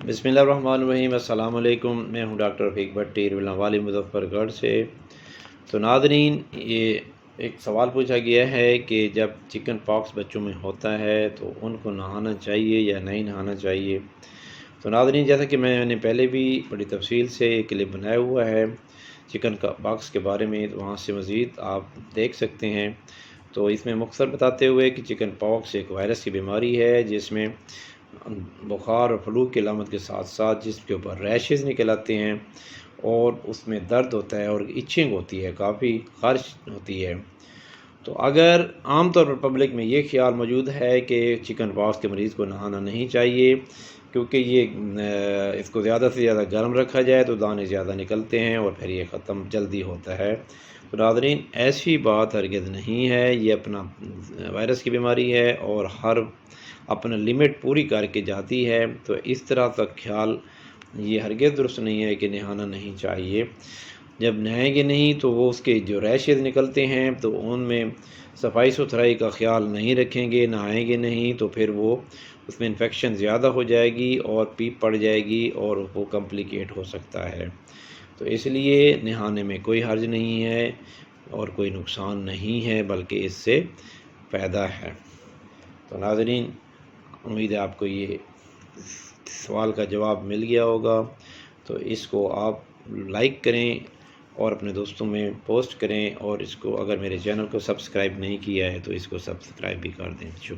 बिस्मिल्लाहिर्रहमानिर्रहीम। अस्सलाम वालेकुम। मैं हूं डॉक्टर रफ़ीक भट्टी वाली मुज़फ़्फ़रगढ़ से। तो नाज़रीन, ये एक सवाल पूछा गया है कि जब चिकन पॉक्स बच्चों में होता है तो उनको नहाना चाहिए या नहीं नहाना चाहिए। तो नाज़रीन, जैसा कि मैंने पहले भी बड़ी तफसील से एक क्लिप बनाया हुआ है चिकन का पॉक्स के बारे में, तो वहाँ से मज़ीद आप देख सकते हैं। तो इसमें मुख्तसर बताते हुए कि चिकन पॉक्स एक वायरस की बीमारी है जिसमें बुखार और फ्लू की अलामत के साथ साथ जिसके ऊपर रैशेज़ निकल आते हैं और उसमें दर्द होता है और इचिंग होती है, काफ़ी ख़ारिश होती है। तो अगर आम तौर पर पब्लिक में ये ख़्याल मौजूद है कि चिकन पॉक्स के मरीज़ को नहाना नहीं चाहिए क्योंकि ये इसको ज़्यादा से ज़्यादा गर्म रखा जाए तो दाने ज़्यादा निकलते हैं और फिर ये ख़त्म जल्दी होता है। तो नाज़रीन, ऐसी बात हरगिज़ नहीं है। ये अपना वायरस की बीमारी है और हर अपना लिमिट पूरी करके जाती है। तो इस तरह का ख्याल ये हरगिज़ दुरुस्त नहीं है कि नहाना नहीं चाहिए। जब नहाएंगे नहीं तो वो उसके जो रैशेज़ निकलते हैं तो उनमें सफाई सुथराई का ख्याल नहीं रखेंगे, नहाएंगे नहीं तो फिर वो उसमें इन्फेक्शन ज़्यादा हो जाएगी और पीप पड़ जाएगी और वो कॉम्प्लिकेट हो सकता है। तो इसलिए नहाने में कोई हर्ज नहीं है और कोई नुकसान नहीं है, बल्कि इससे फ़ायदा है। तो नाज़रीन, उम्मीद है आपको ये सवाल का जवाब मिल गया होगा। तो इसको आप लाइक करें और अपने दोस्तों में पोस्ट करें, और इसको अगर मेरे चैनल को सब्सक्राइब नहीं किया है तो इसको सब्सक्राइब भी कर दें। शुक्रिया।